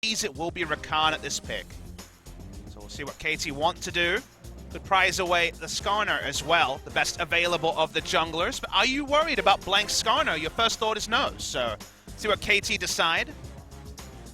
It will be Rakan at this pick. So we'll see what KT want to do. Could prize away the Skarner as well, the best available of the junglers. But are you worried about blank Skarner? Your first thought is no. So see what KT decide.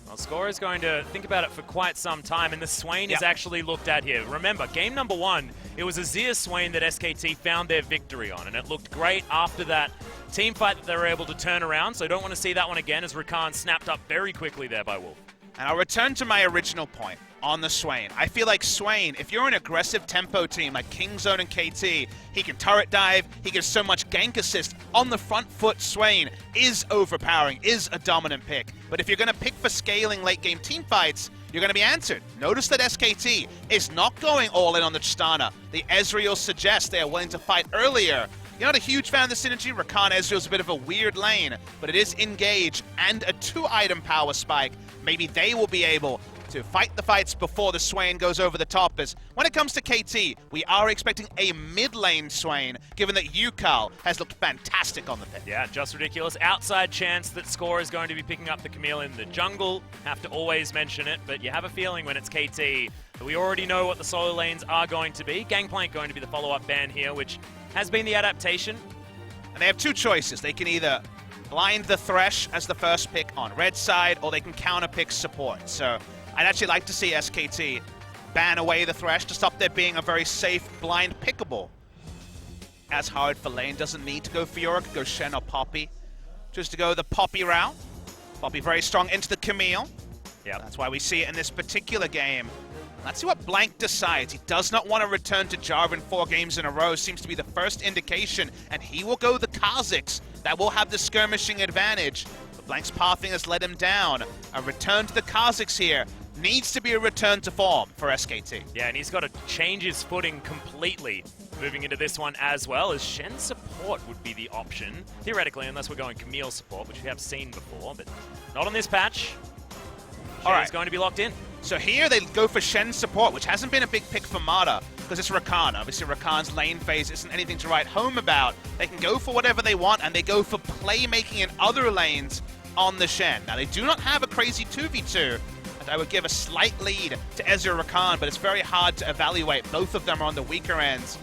Well, Score is going to think about it for quite some time, and the Swain is actually looked at here. Remember, game number 1, it was a Zia Swain that SKT found their victory on, and it looked great after that team fight that they were able to turn around. So I don't want to see that one again, as Rakan snapped up very quickly there by Wolf. And I'll return to my original point on the Swain. I feel like Swain, if you're an aggressive tempo team like Kingzone and KT, he can turret dive, he gives so much gank assist. On the front foot, Swain is overpowering, is a dominant pick. But if you're going to pick for scaling late game team fights, you're going to be answered. Notice that SKT is not going all in on the Tristana. The Ezreal suggests they are willing to fight earlier. You're not a huge fan of the synergy. Rakan Ezreal's a bit of a weird lane, but it is engage and a 2-item power spike. Maybe they will be able to fight the fights before the Swain goes over the top. As when it comes to KT, we are expecting a mid-lane Swain, given that Yukal has looked fantastic on the pick. Yeah, just ridiculous. Outside chance that Score is going to be picking up the Camille in the jungle. Have to always mention it, but you have a feeling when it's KT that we already know what the solo lanes are going to be. Gangplank going to be the follow-up ban here, which has been the adaptation. And they have two choices. They can either blind the Thresh as the first pick on red side, or they can counter-pick support. So I'd actually like to see SKT ban away the Thresh to stop there being a very safe blind pickable. As hard for lane, doesn't need to go Fiora, could go Shen or Poppy. Just to go the Poppy route. Poppy very strong into the Camille. Yeah, that's why we see it in this particular game. Let's see what Blank decides. He does not want to return to Jarvan 4 games in a row. Seems to be the first indication, and he will go the Kha'Zix. That will have the skirmishing advantage. But Blank's pathing has let him down. A return to the Kha'Zix here needs to be a return to form for SKT. Yeah, and he's got to change his footing completely moving into this one as well, as Shen support would be the option, theoretically, unless we're going Camille support, which we have seen before, but not on this patch. Shen is going to be locked in. So here they go for Shen support, which hasn't been a big pick for Mata, because it's Rakan. Obviously, Rakan's lane phase isn't anything to write home about. They can go for whatever they want, and they go for playmaking in other lanes on the Shen. Now, they do not have a crazy 2v2, and I would give a slight lead to Ezreal Rakan, but it's very hard to evaluate. Both of them are on the weaker ends.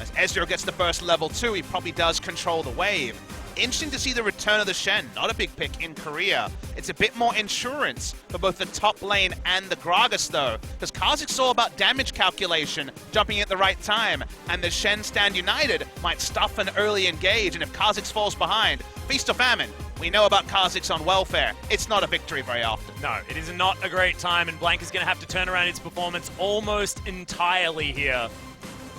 As Ezreal gets the first level 2, he probably does control the wave. Interesting to see the return of the Shen. Not a big pick in Korea. It's a bit more insurance for both the top lane and the Gragas, though, because Kha'Zix's all about damage calculation, jumping at the right time, and the Shen stand united might stuff an early engage, and if Kha'Zix falls behind, feast or famine. We know about Kha'Zix on welfare. It's not a victory very often. No, it is not a great time, and Blank is going to have to turn around its performance almost entirely here.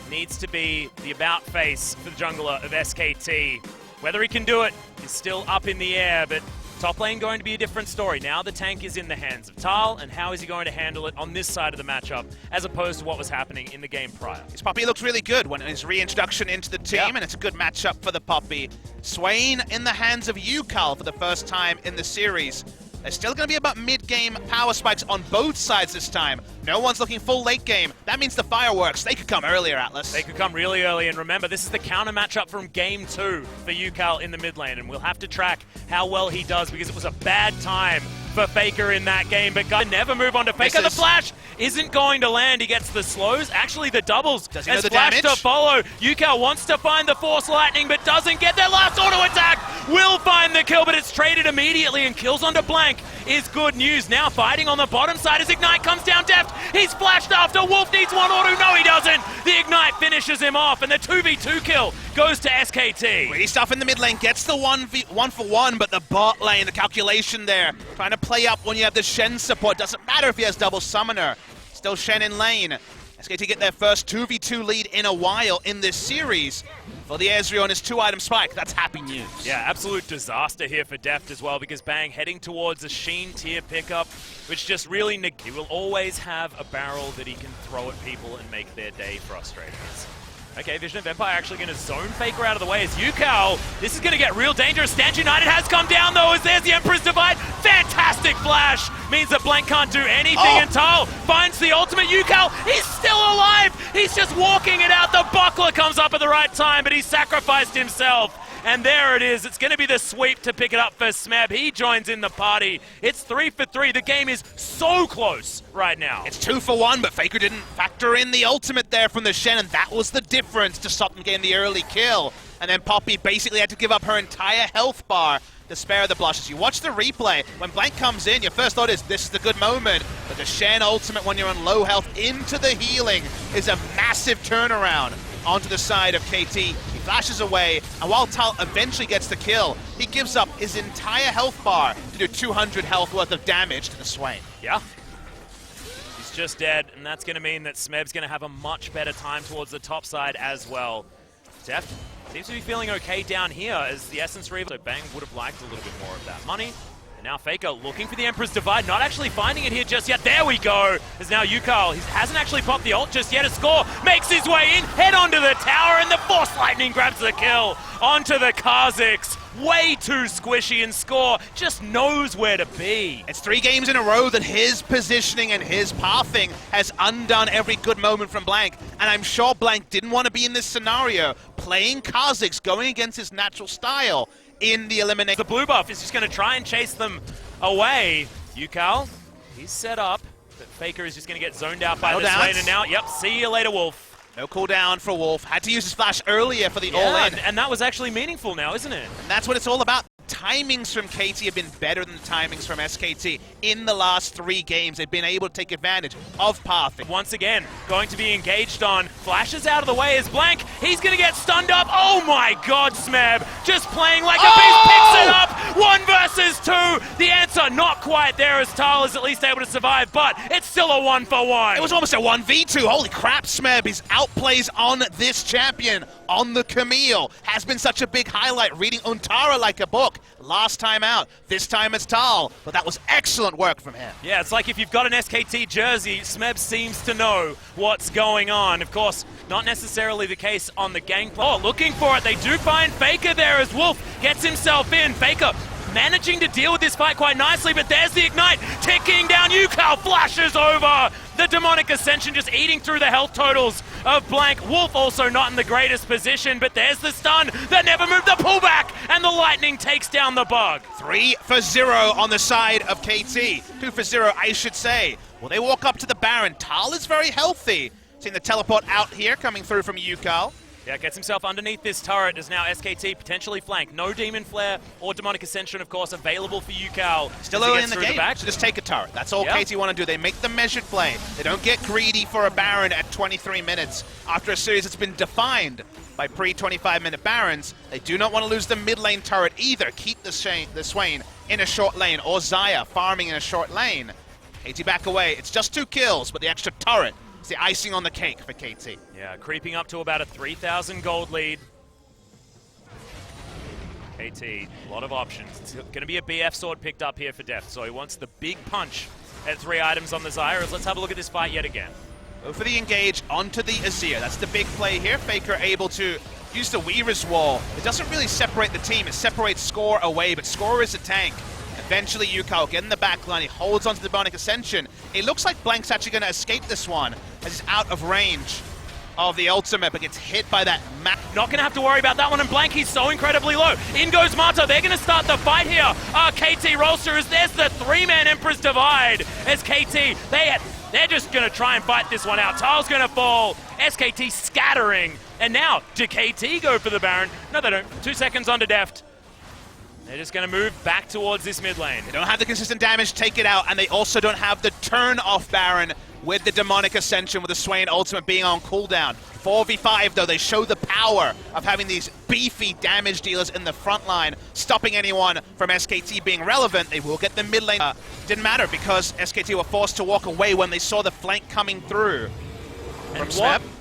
Needs to be the about face for the jungler of SKT. Whether he can do it is still up in the air, but top lane going to be a different story. Now the tank is in the hands of Tal, and how is he going to handle it on this side of the matchup as opposed to what was happening in the game prior? His Poppy looks really good when his reintroduction into the team, and it's a good matchup for the Poppy. Swain in the hands of Yukal for the first time in the series. There's still going to be about mid-game power spikes on both sides this time. No one's looking full late game. That means the fireworks, they could come earlier, Atlas. They could come really early, and remember, this is the counter matchup from Game 2 for Yukal in the mid lane, and we'll have to track how well he does, because it was a bad time for Faker in that game, but guys never move on to Faker. The flash isn't going to land. He gets the slows, actually the doubles. Does he know the flash damage? To follow. Yukal wants to find the Force Lightning, but doesn't get their last auto attack. Will find the kill, but it's traded immediately, and kills onto Blank is good news. Now fighting on the bottom side as Ignite comes down deft. He's flashed after. Wolf needs one auto. No, he doesn't. The Ignite finishes him off, and the 2v2 kill goes to SKT. Pretty stuff in the mid lane. Gets the 1-for-1, but the bot lane, the calculation there. Trying to play up when you have the Shen support. Doesn't matter if he has double summoner. Still Shen in lane. SKT get their first 2v2 lead in a while in this series. For the Ezreal and his 2-item spike, that's happy news. Yeah, absolute disaster here for Deft as well, because Bang heading towards a Sheen tier pickup, which just really he will always have a barrel that he can throw at people and make their day frustrating. Okay, Vision of Empire actually going to zone Faker out of the way as Yukal. This is going to get real dangerous. Stand United has come down though, as there's the Emperor's Divide. Fantastic flash. Means that Blank can't do anything, and Tal finds the ultimate. Yukal, he's still alive. He's just walking it out. The buckler comes up at the right time, but he sacrificed himself. And there it is. It's going to be the sweep to pick it up for Smeb. He joins in the party. It's 3 for 3. The game is so close right now. It's 2 for 1, but Faker didn't factor in the ultimate there from the Shen, and that was the difference to stop them getting the early kill. And then Poppy basically had to give up her entire health bar to spare the blushes. You watch the replay, when Blank comes in, your first thought is, this is the good moment. But the Shen ultimate when you're on low health into the healing is a massive turnaround onto the side of KT. He flashes away, and while Tal eventually gets the kill, he gives up his entire health bar to do 200 health worth of damage to the Swain. Yeah. He's just dead, and that's going to mean that Smeb's going to have a much better time towards the top side as well. Deft seems to be feeling okay down here as the Essence Reaver. So Bang would have liked a little bit more of that money. And now Faker looking for the Emperor's Divide, not actually finding it here just yet. There we go. There's now Yukal. He hasn't actually popped the ult just yet. A score makes his way in, head onto the tower, and the Force Lightning grabs the kill onto the Kha'Zix. Way too squishy, and Score just knows where to be. It's 3 games in a row that his positioning and his pathing has undone every good moment from Blank. And I'm sure Blank didn't want to be in this scenario, playing Kha'Zix, going against his natural style in the elimination. The blue buff is just going to try and chase them away. Yukal, he's set up, but Faker is just going to get zoned out by the Swain, and now, yep, see you later, Wolf. No cooldown for Wolf. Had to use his flash earlier for the all-in. And that was actually meaningful now, isn't it? And that's what it's all about. Timings from KT have been better than the timings from SKT. In the last 3 games, they've been able to take advantage of pathing. Once again, going to be engaged on. Flashes out of the way as Blank. He's going to get stunned up. Oh my god, Smeb. Just playing like a beast. Picks it up. 1 versus 2. The answer not quite there as Tal is at least able to survive, but it's still a 1 for 1. It was almost a 1v2. Holy crap, Smeb. His outplays on this champion, on the Camille, has been such a big highlight. Reading Untara like a book. Last time out, this time it's Tal, but that was excellent work from him. Yeah, it's like if you've got an SKT jersey, Smeb seems to know what's going on. Of course, not necessarily the case on the gangplank. Oh, looking for it. They do find Faker there as Wolf gets himself in. Faker managing to deal with this fight quite nicely, but there's the Ignite ticking down. Yukal flashes over. The Demonic Ascension just eating through the health totals of Blank. Wolf also not in the greatest position, but there's the stun that never moved, the pullback, and the Lightning takes down the bug. 3 for 0 on the side of KT. 2 for 0, I should say. Well, they walk up to the Baron. Tal is very healthy. Seeing the teleport out here coming through from Yukal. Yeah, gets himself underneath this turret as now SKT potentially flanked. No Demon Flare or Demonic Ascension, of course, available for Yukal. Still early in the game, so just take a turret. That's all KT want to do. They make the measured play. They don't get greedy for a Baron at 23 minutes. After a series that's been defined by pre-25-minute Barons, they do not want to lose the mid lane turret either. Keep the Swain in a short lane, or Xayah farming in a short lane. KT back away. It's just 2 kills, but the extra turret, it's the icing on the cake for KT. Yeah, creeping up to about a 3,000 gold lead. KT, a lot of options. It's going to be a BF sword picked up here for Deft, so he wants the big punch at 3 items on the Xayah. Let's have a look at this fight yet again. Go for the engage onto the Azir. That's the big play here. Faker able to use the Weaver's Wall. It doesn't really separate the team. It separates Score away, but Score is a tank. Eventually, Yukal getting the backline. He holds onto the Demonic Ascension. It looks like Blank's actually going to escape this one as he's out of range of the ultimate, but gets hit by that map. Not going to have to worry about that one, and Blank, he's so incredibly low. In goes Mata. They're going to start the fight here. KT Rolsters, there's the 3-man Emperor's Divide as KT, they're just going to try and fight this one out. Tal's going to fall. SKT scattering. And now, do KT go for the Baron? No, they don't. 2 seconds onto Deft. They're just going to move back towards this mid lane. They don't have the consistent damage, take it out, and they also don't have the turn-off Baron with the Demonic Ascension, with the Swain ultimate being on cooldown. 4v5, though, they show the power of having these beefy damage dealers in the front line, stopping anyone from SKT being relevant. They will get the mid lane. Didn't matter because SKT were forced to walk away when they saw the flank coming through.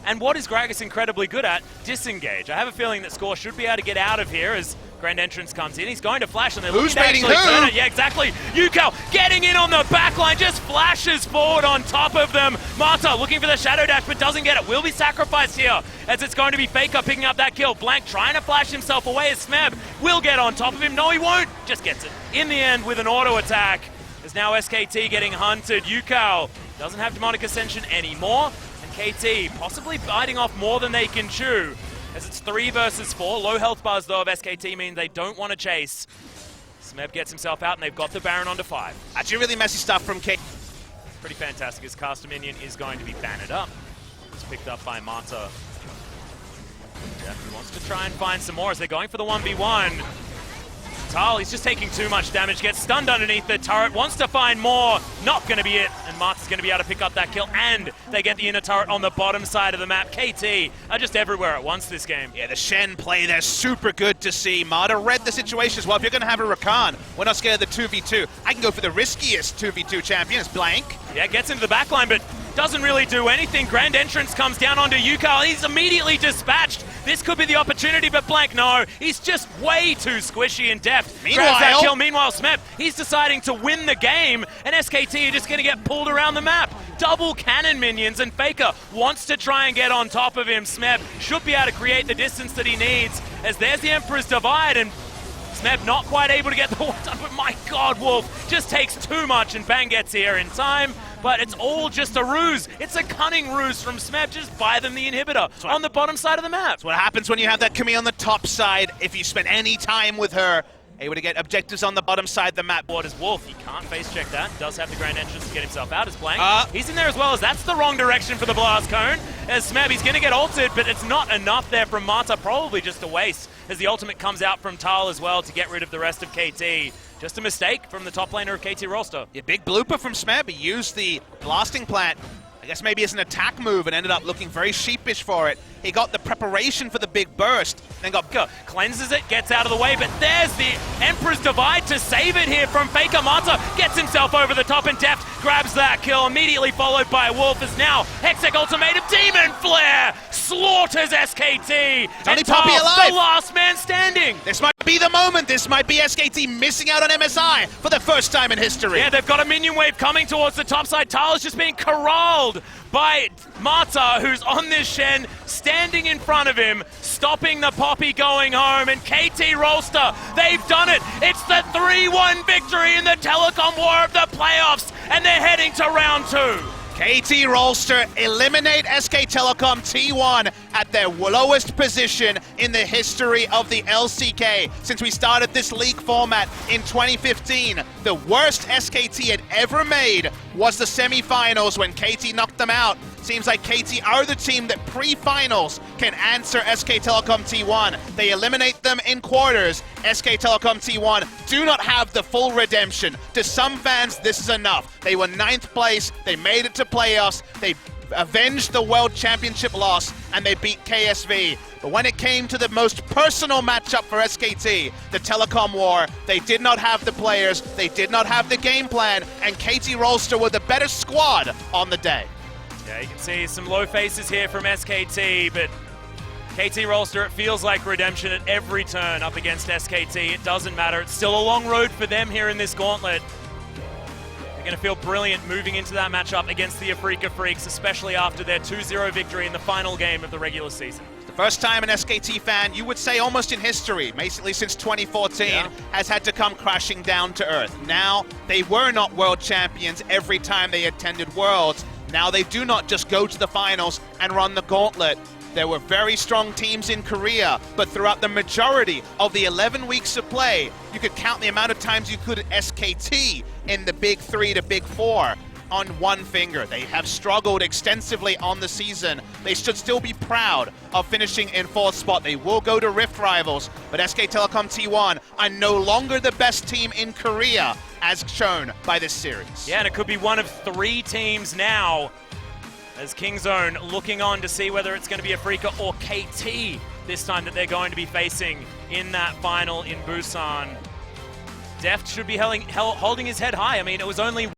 And what is Gragas incredibly good at? Disengage. I have a feeling that Score should be able to get out of here as Grand Entrance comes in. He's going to flash, and they're looking to actually turn it. Yeah, exactly. Yukal getting in on the backline, just flashes forward on top of them. Mata looking for the Shadow Dash, but doesn't get it. Will be sacrificed here, as it's going to be Faker picking up that kill. Blank trying to flash himself away as Smeb will get on top of him. No, he won't. Just gets it in the end with an auto attack. There's now SKT getting hunted. Yukal doesn't have Demonic Ascension anymore. KT possibly biting off more than they can chew. as it's 3 versus 4. Low health bars, though, of SKT mean they don't want to chase. Smeb gets himself out, and they've got the Baron onto 5. Actually, really messy stuff from K. Pretty fantastic. His caster minion is going to be banned up. It's picked up by Mata. Definitely wants to try and find some more as they're going for the 1v1. Tal, he's just taking too much damage, gets stunned underneath the turret, wants to find more, not going to be it, and Mata's going to be able to pick up that kill, and they get the inner turret on the bottom side of the map. KT are just everywhere at once this game. Yeah, the Shen play there, super good to see. Mata read the situation as well. If you're going to have a Rakan, we're not scared of the 2v2. I can go for the riskiest 2v2 champion, it's Blank. Yeah, gets into the backline, but doesn't really do anything. Grand Entrance comes down onto Yukal. He's immediately dispatched. This could be the opportunity, but Blank, no. He's just way too squishy and deft. Grabs that kill. Meanwhile, Smeb, he's deciding to win the game, and SKT are just going to get pulled around the map. Double cannon minions, and Faker wants to try and get on top of him. Smeb should be able to create the distance that he needs, as there's the Emperor's Divide, and Smeb not quite able to get the one done, but my god, Wolf just takes too much, and Bang gets here in time. But it's all just a ruse. It's a cunning ruse from Smeb. Just buy them the inhibitor on the bottom side of the map. That's what happens when you have that Camille on the top side. If you spend any time with her, able to get objectives on the bottom side of the map. What is Wolf? He can't face check that. Does have the Grand Entrance to get himself out as Blank. He's in there as well, as that's the wrong direction for the Blast Cone. As Smeb, he's going to get ulted, but it's not enough there from Mata. Probably just a waste, as the ultimate comes out from Tal as well to get rid of the rest of KT. Just a mistake from the top laner of KT Rolster. Yeah, big blooper from Smeb. He used the blasting plant, I guess maybe as an attack move, and ended up looking very sheepish for it. He got the preparation for the big burst, then got cleanses it, gets out of the way, but there's the Emperor's Divide to save it here from Faker. Mata gets himself over the top, and Deft grabs that kill, immediately followed by Wolf, as now Hextech Ultimatum Demon Flare slaughters SKT. Only Poppy alive. The last man standing. This might be the moment. This might be SKT missing out on MSI for the first time in history. Yeah, they've got a minion wave coming towards the top side. Tal is just being corralled by Mata, who's on this Shen, standing in front of him, stopping the Poppy going home, and KT Rolster, they've done it! It's the 3-1 victory in the Telecom War of the playoffs, and they're heading to round 2. KT Rolster eliminate SK Telecom T1 at their lowest position in the history of the LCK. Since we started this league format in 2015, the worst SKT had ever made was the semifinals when KT knocked them out. Seems like KT are the team that pre-finals can answer SK Telecom T1. They eliminate them in quarters. SK Telecom T1 do not have the full redemption. To some fans, this is enough. They were 9th place, they made it to playoffs, they avenged the World Championship loss, and they beat KSV. But when it came to the most personal matchup for SKT, the Telecom War, they did not have the players, they did not have the game plan, and KT Rolster were the better squad on the day. Yeah, you can see some low faces here from SKT, but KT Rolster, it feels like redemption at every turn up against SKT. It doesn't matter. It's still a long road for them here in this gauntlet. They're going to feel brilliant moving into that matchup against the Afrika Freaks, especially after their 2-0 victory in the final game of the regular season. The first time an SKT fan, you would say almost in history, basically since 2014, has had to come crashing down to earth. Now, they were not world champions every time they attended Worlds. Now they do not just go to the finals and run the gauntlet. There were very strong teams in Korea, but throughout the majority of the 11 weeks of play, you could count the amount of times you could SKT in the Big 3 to Big 4 on one finger. They have struggled extensively on the season. They should still be proud of finishing in 4th spot. They will go to Rift Rivals, but SK Telecom T1 are no longer the best team in Korea, as shown by this series. Yeah, and it could be one of 3 teams now, as Kingzone looking on to see whether it's going to be Afrika or KT this time that they're going to be facing in that final in Busan. Deft should be holding his head high. I mean, it was only